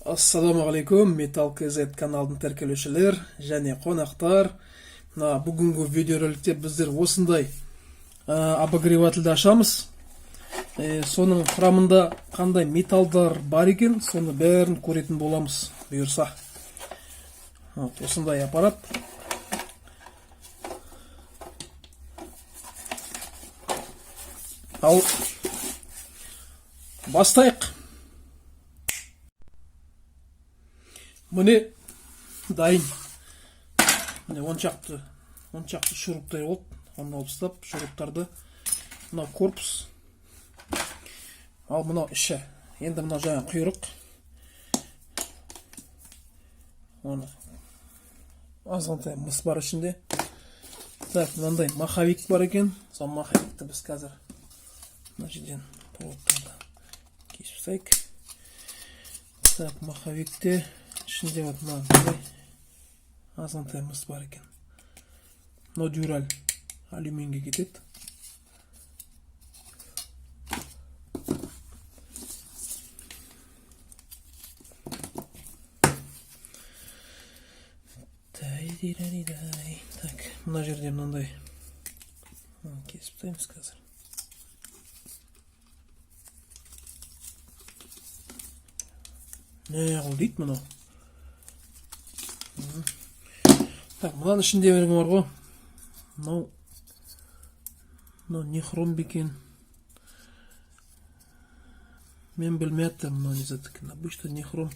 Ассаламу алейкум, Металл КЗ каналдың тәркелеушілер және қонақтар. Бүгінгі видеороликте біздер осындай обогревательді ашамыз. Соның құрамында қандай металдар бар екен, соны бәрін көретін боламыз бұйырса. Осындай аппарат. Ал бастайық. Міне дайын. Міне оншақты шуруптар болды. Оны алып тастап, шуруптарды мынау корпус. Ал мынау іші. Енді мынау жаңа құйрық. Оны азғантай мыс бар ішінде. Так, мынандай маховик бар екен. Сол маховикті біз қазір мына жерден проводтарды кесіп тастайық. Так, маховикте ішінде вот мынандай азғантай мыс бар екен. Мынау дюраль алюминге кетеді. Так, мына жерде мынандай кесіп тастаймыз қазір. Не қыл дейді мынау? Так, мынаның ішінде бар ғой. Мынау не хром бекен. Мен білмейатым мынау не зат екен. Обычно не хром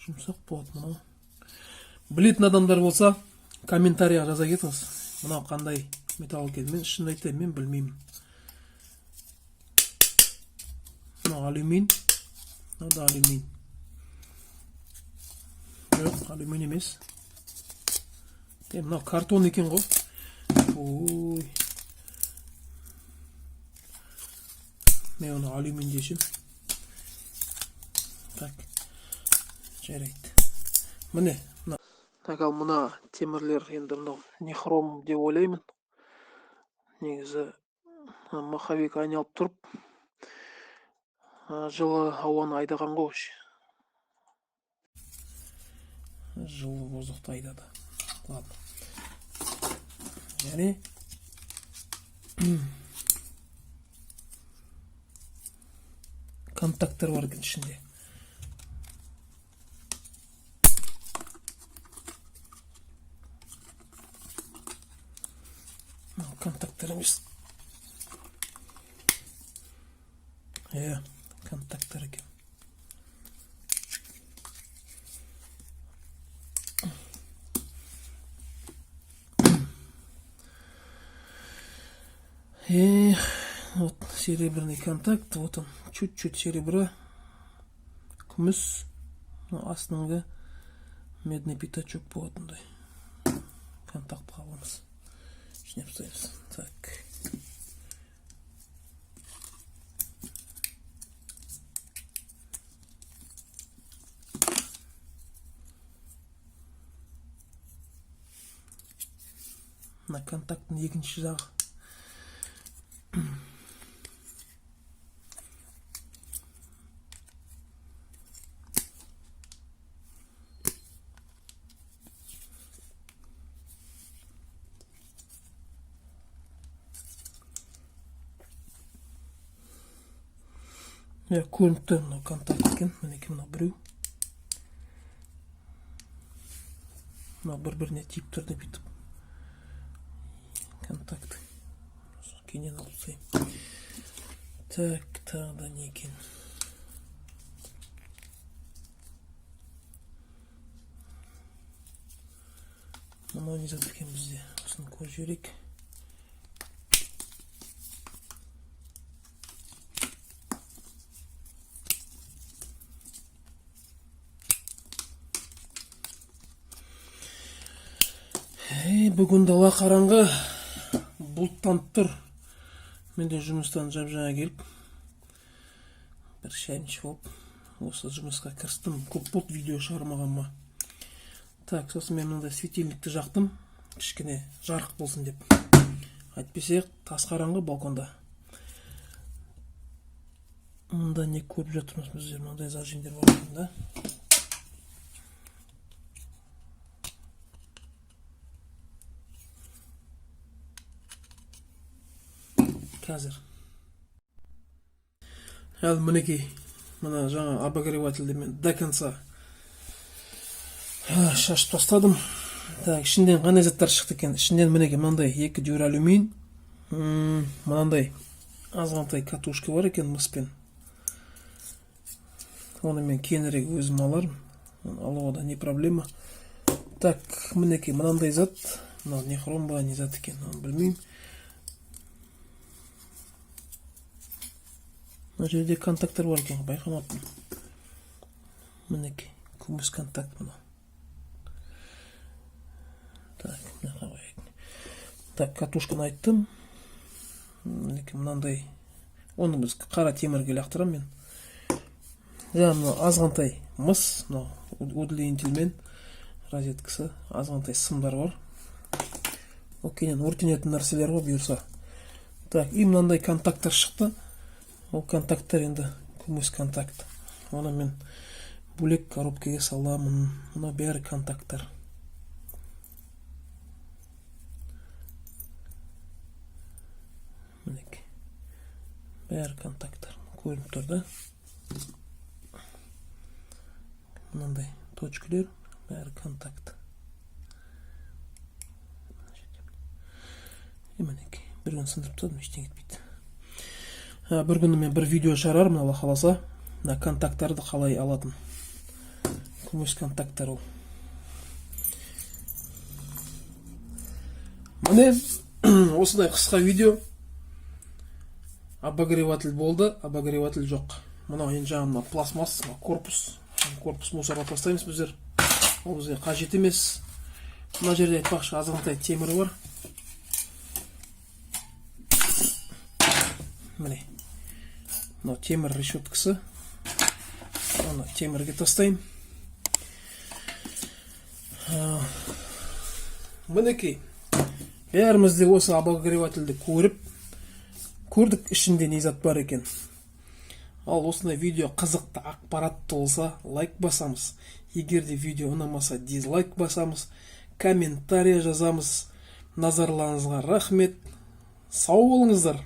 жұмсақ болады мынау. Білетін адамдар болса, комментарияға жаза кетіңіз. Мынау қандай металл екен. Мен шын айтайын, мен білмеймін. Мынау алюмин. Мынау да алюмин. Жоқ, алюмин емес. Мынау картон екен ғой. Ой. Мен оны алюмин дешім. Так. Жарайды. Міне. Так, ал мына темірлер енді мынау не хром деп ойлаймын. Негізі маховик айналып тұрып, жылы ауаны айдаған ғой. Жылы воздухты айдады. Ладно. Және контакттар бар екен ішінде. Контакттар емес. Контакттар екен. Вот серебряный контакт, вот он, чуть-чуть серебра, күміс, астыңғы медный пятачок болатындай. Контакт қаламыз. Ішіне пыстаймыз. Так. На контакттың екінші жағы. Көрініп тұр мынау контакт екен. Мінеки мынау біреу. Мынау бір-біріне тиіп тұрды бүйтіп. Контакт. Кейінен алып тастайым. Так, тағы не екен? Мынау не зат екен бізде? Осыны көріп жіберейік. Бүгін дала қараңғы, бұлттанып тұр. Мен де жұмыстан жап-жаңа келіп, бір шайын ішіп, осы жұмысқа кірістім. Көп болды видео шығармағанма. Так, сосын мен мынандай светильникті жақтым, кішкене жарық болсын деп. Әйтпесе тас қараңғы балконда. Мында не көріп жатырмыз біздер, мынандай зажимдер бар екен да. қазір. Ал мінекей, мына жаңа обогревательді мен до конца шашып тастадым. Так, ішінден қандай заттар шықты екен? Ішінден мінекей мынандай 2 дюралюмин, мынандай азғантай катушка бар екен мыспен. Оны мен кейінірек өзім аларым. Алуға да не проблема. Так, мінекей мынандай зат. Мынау не хром ба, не зат екен, оны білмеймін. Мына жерде контакттар бар екен, байқамаппын. Мінекей, күміс контакт мынау. Так, мына қабайық. Так, катушканы айттым. Мінекей мынандай. Оны біз қара темірге лақтырам мен. Жаңа азғантай мыс, удлинительмен розеткасы, азғантай сымдар бар. Окейнен өртенетін нәрселер бар бұйырса. Так, и мынандай контакттар шықты. Ол контакттар енді күміс контакт. Оны мен бөлек коробкаға саламын. Мына бәрі контакттар. Мінекей. Бәрі контакттар. Көрініп тұр да. Мынандай точкілер, бәрі контакт. Мінекей. Бір күн сындырып тастадым, ештеңе етпейді. Бір күні мен бір видео шығарармын, Алла қаласа. Мына контакттарды қалай алатын. Күміс контакттар ол. Міне осындай қысқа видео. Обогреватель болды, обогреватель жоқ. Мынау енді жаңа пластмасс, корпус. Корпус мусорға тастаймыз біздер. Ол бізге қажет емес. Мына жерде айтпақшы азғантай темір бар. Міне. Мынау темір решеткасы. Оны темірге тастайым. Мінекей. Бәрімізде осы обогревательді көрдік, ішінде не зат бар екен. Ал осындай видео қызықты, ақпаратты болса, лайк басамыз. Егер де видео ұнамаса, дизлайк басамыз. Комментария жазамыз. Назарларыңызға рахмет. Сау болыңыздар.